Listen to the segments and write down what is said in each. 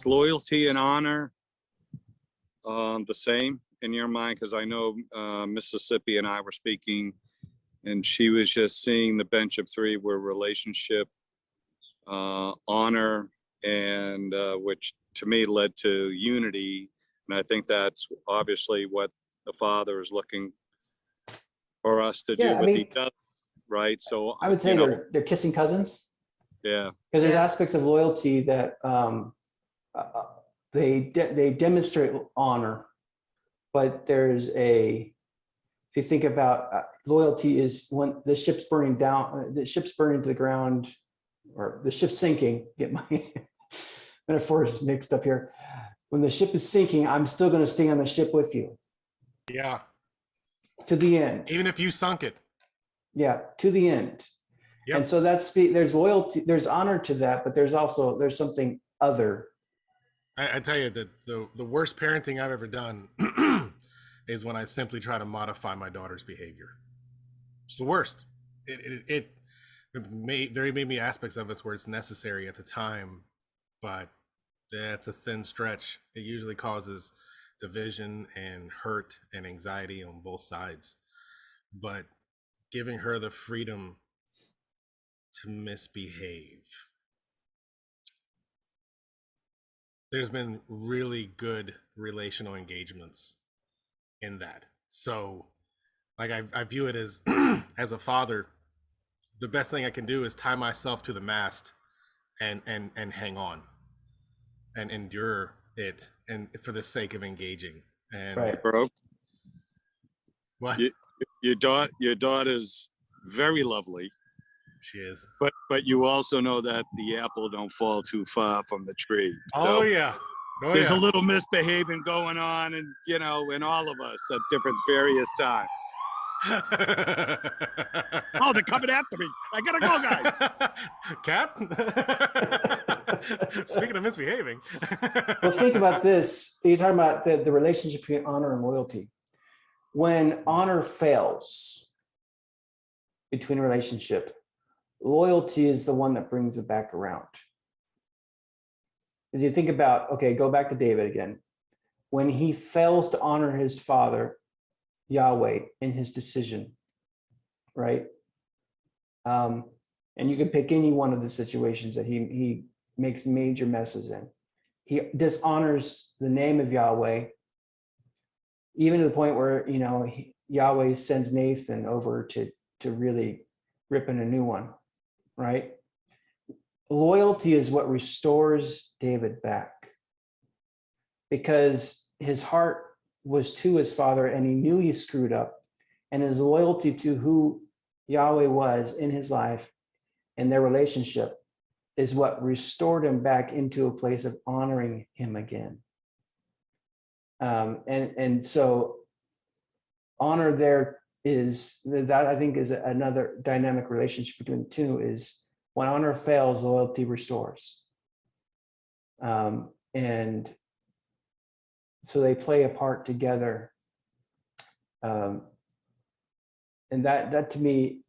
loyalty and honor the same in your mind? Because I know Mississippi and I were speaking, and she was just seeing the bench of three where relationship, honor, and which to me led to unity. And I think that's obviously what the Father is looking for us to do with each other, right? So I would say they're kissing cousins. Yeah. Because there's aspects of loyalty that they demonstrate honor, but there's if you think about loyalty is when the ship's burning down, the ship's burning to the ground, or the ship's sinking. Get my metaphors mixed up here. When the ship is sinking, I'm still going to stay on the ship with you. Yeah. To the end. Even if you sunk it. Yeah, to the end. Yep. And so there's loyalty, there's honor to that, but there's something other. I tell you that the worst parenting I've ever done is when I simply try to modify my daughter's behavior. It's the worst. There may be aspects of it where it's necessary at the time, but that's a thin stretch. It usually causes division and hurt and anxiety on both sides. But giving her the freedom to misbehave, there's been really good relational engagements in that. So like I view it as as a father, the best thing I can do is tie myself to the mast and hang on and endure it, and for the sake of engaging. And right, bro, what your daughter's very lovely. She is, but you also know that the apple don't fall too far from the tree. Oh yeah. There's a little misbehaving going on, and in all of us at different various times. Oh, they're coming after me. I gotta go, guys. Cap. Speaking of misbehaving. Well, think about this. You're talking about the relationship between honor and loyalty. When honor fails between a relationship, loyalty is the one that brings it back around. As you think about, okay, go back to David again. When he fails to honor his father, Yahweh, in his decision, right? And you can pick any one of the situations that he makes major messes in. He dishonors the name of Yahweh, even to the point where, Yahweh sends Nathan over to really rip in a new one, right? Loyalty is what restores David back, because his heart was to his father and he knew he screwed up, and his loyalty to who Yahweh was in his life and their relationship is what restored him back into a place of honoring him again. And so honor there is, that I think is another dynamic relationship between the two, is when honor fails, loyalty restores. And so they play a part together. And that to me,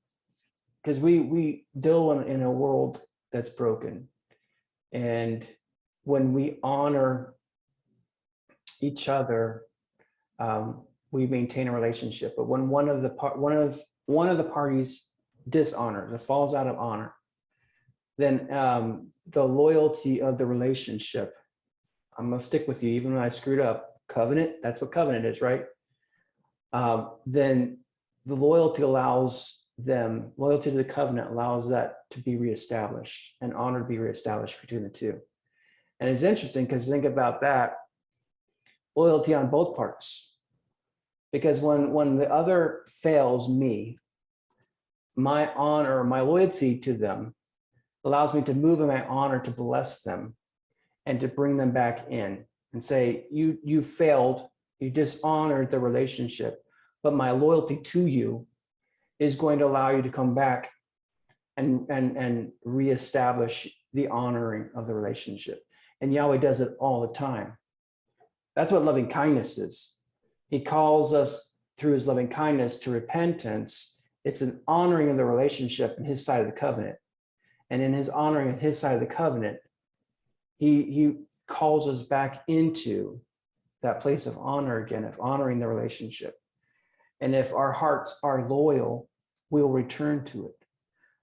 because we deal in a world that's broken. And when we honor each other, we maintain a relationship. But when one of the parties dishonors or falls out of honor, then the loyalty of the relationship, I'm gonna stick with you even when I screwed up. Covenant, that's what covenant is, right? Then the loyalty to the covenant allows that to be reestablished and honor to be reestablished between the two. And it's interesting because think about that, loyalty on both parts. Because when the other fails me, my honor, my loyalty to them allows me to move in my honor to bless them and to bring them back in and say, you failed, you dishonored the relationship, but my loyalty to you is going to allow you to come back and reestablish the honoring of the relationship. And Yahweh does it all the time. That's what loving kindness is. He calls us through his loving kindness to repentance. It's an honoring of the relationship in his side of the covenant. And in his honoring of his side of the covenant, he calls us back into that place of honor again, of honoring the relationship. And if our hearts are loyal, we'll return to it.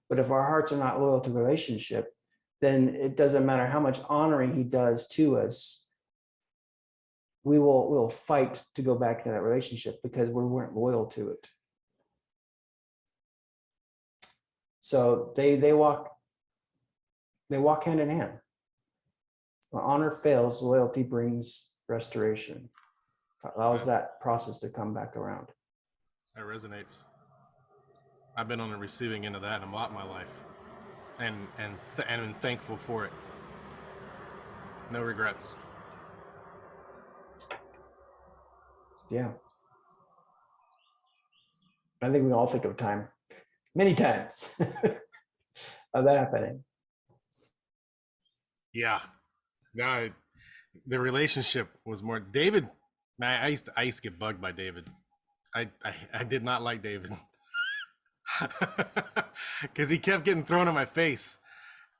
But if our hearts are not loyal to the relationship, then it doesn't matter how much honoring he does to us. We'll fight to go back to that relationship because we weren't loyal to it. So they walk hand in hand. When honor fails, loyalty brings restoration. Allows that process to come back around. That resonates. I've been on the receiving end of that in a lot of my life, and I'm thankful for it. No regrets. Yeah. I think we all think of time, many times, of that happening. Yeah. No, the relationship was more David. I used to get bugged by David. I did not like David because he kept getting thrown in my face,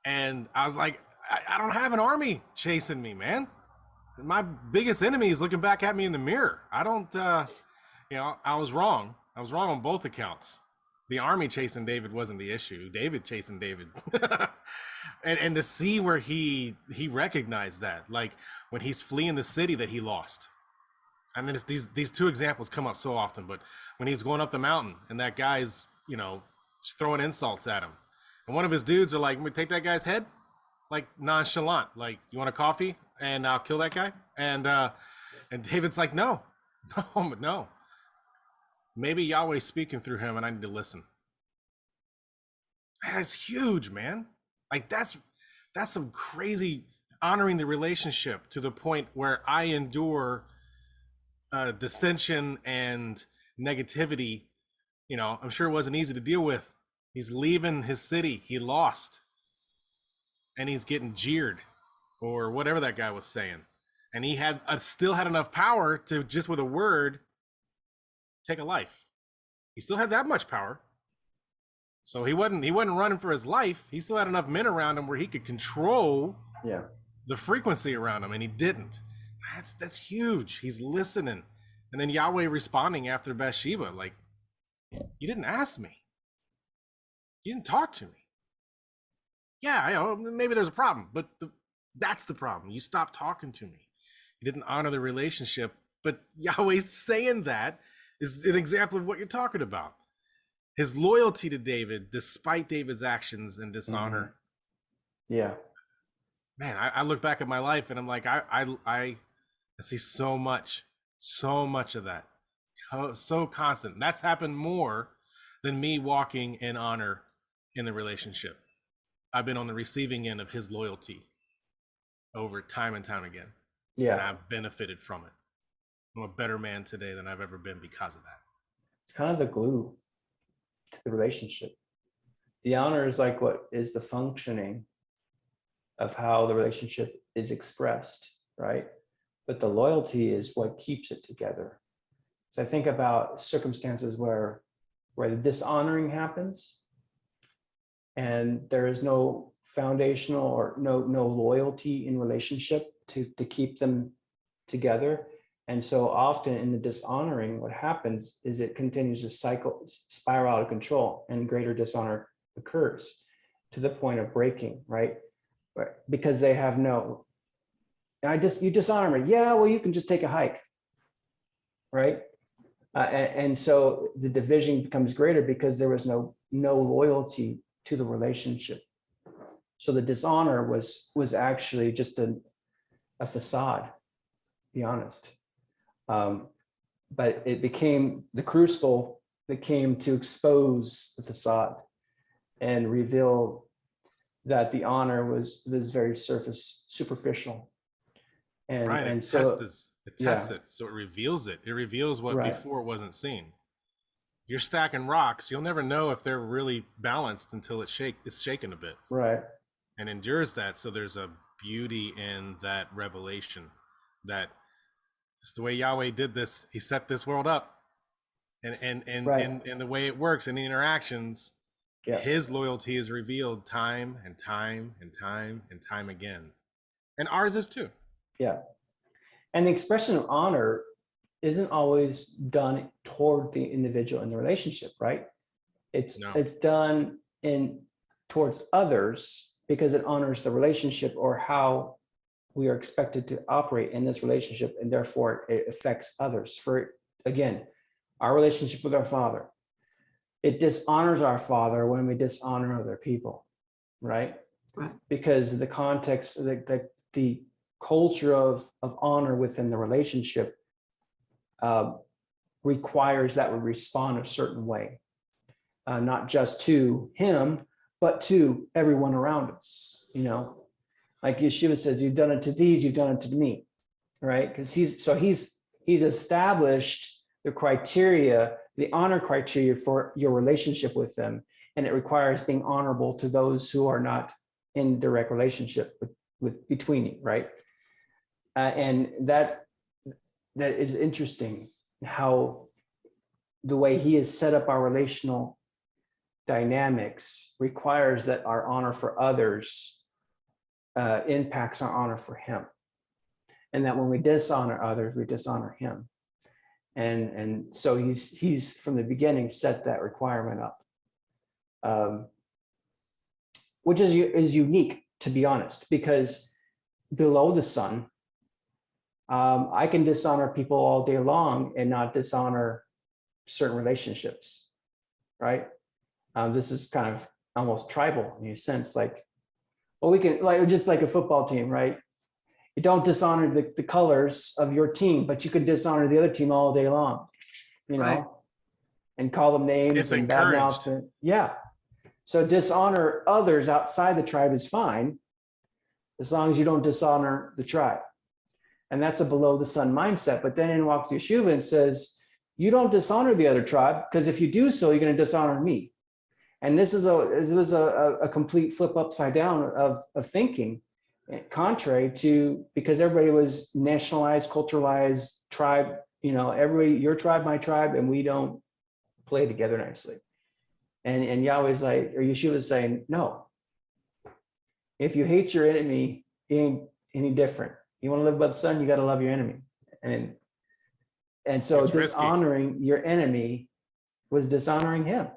and I was like, I don't have an army chasing me, man. My biggest enemy is looking back at me in the mirror. I don't, I was wrong. I was wrong on both accounts. The army chasing David wasn't the issue. David chasing David. and to see where he recognized that, like when he's fleeing the city that he lost. I mean, these two examples come up so often, but when he's going up the mountain and that guy's, throwing insults at him, and one of his dudes are like, "We take that guy's head," like nonchalant, like, "You want a coffee and I'll kill that guy?" And David's like, "No, no. Maybe Yahweh's speaking through him, and I need to listen." That's huge, man. Like that's some crazy honoring the relationship to the point where I endure dissension and negativity. I'm sure it wasn't easy to deal with. He's leaving his city. He lost. And he's getting jeered or whatever that guy was saying. And he had still had enough power to just with a word take a life. He still had that much power. So he wasn't running for his life. He still had enough men around him where he could control the frequency around him, and he didn't. That's huge. He's listening. And then Yahweh responding after Bathsheba, like, "You didn't ask me. You didn't talk to me. Yeah, maybe there's a problem, but that's the problem. You stopped talking to me. You didn't honor the relationship." But Yahweh's saying that is an example of what you're talking about. His loyalty to David, despite David's actions and dishonor. Yeah. Man, I look back at my life and I'm like, I see so much of that. So constant. That's happened more than me walking in honor in the relationship. I've been on the receiving end of his loyalty over time and time again. Yeah. And I've benefited from it. I'm a better man today than I've ever been because of that. It's kind of the glue to the relationship. The honor is like what is the functioning of how the relationship is expressed, right? But the loyalty is what keeps it together. So I think about circumstances where the dishonoring happens and there is no foundational or no loyalty in relationship to keep them together. And so often in the dishonoring, what happens is it continues to spiral out of control, and greater dishonor occurs to the point of breaking, right? Because they have you dishonor me. Yeah, well, you can just take a hike, right? And so the division becomes greater because there was no loyalty to the relationship. So the dishonor was actually just a facade, to be honest. But it became the crucible that came to expose the facade and reveal that the honor was very superficial. And, right. And it so tests it. So it reveals it. It reveals what Right. before wasn't seen. You're stacking rocks. You'll never know if they're really balanced until it's shaken a bit. Right. And endures that. So there's a beauty in that revelation that it's the way Yahweh did this. He set this world up, and Right. the way it works in the interactions, Yeah. his loyalty is revealed time and time and time and time again. And ours is too. Yeah. And the expression of honor isn't always done toward the individual in the relationship, right? It's No. it's done in towards others because it honors the relationship or how we are expected to operate in this relationship, and therefore it affects others. For again, our relationship with our Father, it dishonors our Father when we dishonor other people, right? Right. Because the context, the culture of honor within the relationship requires that we respond a certain way, not just to him, but to everyone around us. You know, like Yeshua says, "You've done it to these, you've done it to me," right? Because he's established the criteria, the honor criteria for your relationship with them, and it requires being honorable to those who are not in direct relationship with between you, right? And that is interesting how the way he has set up our relational dynamics requires that our honor for others impacts our honor for him, and that when we dishonor others, we dishonor him. And so he's from the beginning set that requirement up, which is unique, to be honest, because below the sun, I can dishonor people all day long and not dishonor certain relationships, right? This is kind of almost tribal in a sense, like, well, we can, like, just like a football team, right? You don't dishonor the colors of your team, but you could dishonor the other team all day long, you know, Right. and call them names It's and bad mouth encouraged. them. Yeah. So dishonor others outside the tribe is fine, as long as you don't dishonor the tribe. And that's a below the sun mindset. But then in walks Yeshua and says, you don't dishonor the other tribe, because if you do so, you're going to dishonor me. And this was a complete flip upside down of thinking, contrary to, because everybody was nationalized, culturalized, tribe, you know, your tribe, my tribe, and we don't play together nicely. And Yahweh's like, or Yeshua is saying, no. If you hate your enemy, you ain't any different. You want to live by the sun, you got to love your enemy. And so It's risky. dishonoring your enemy was dishonoring him.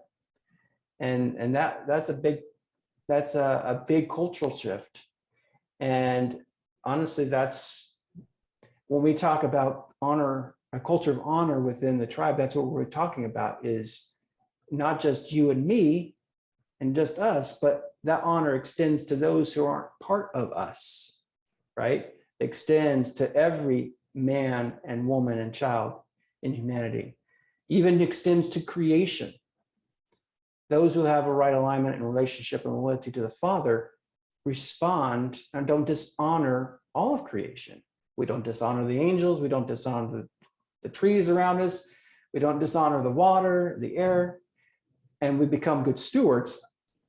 And that's a big cultural shift. And honestly, that's when we talk about honor, a culture of honor within the tribe, that's what we're talking about, is not just you and me and just us, but that honor extends to those who aren't part of us, right? Extends to every man and woman and child in humanity, even extends to creation. Those who have a right alignment and relationship and loyalty to the Father respond and don't dishonor all of creation. We don't dishonor the angels. We don't dishonor the trees around us. We don't dishonor the water, the air, and we become good stewards.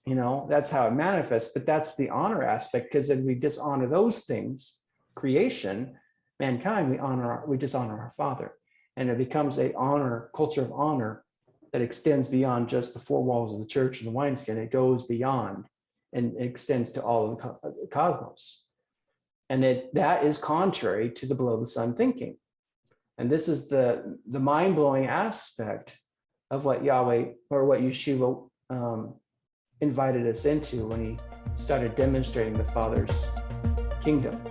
You know, that's how it manifests, but that's the honor aspect, because if we dishonor those things, creation, mankind, we dishonor our Father. And it becomes a culture of honor that extends beyond just the four walls of the church and the wineskin. It goes beyond and it extends to all of the cosmos. And that is contrary to the below the sun thinking. And this is the mind-blowing aspect of what Yahweh, or what Yeshua invited us into when he started demonstrating the Father's kingdom.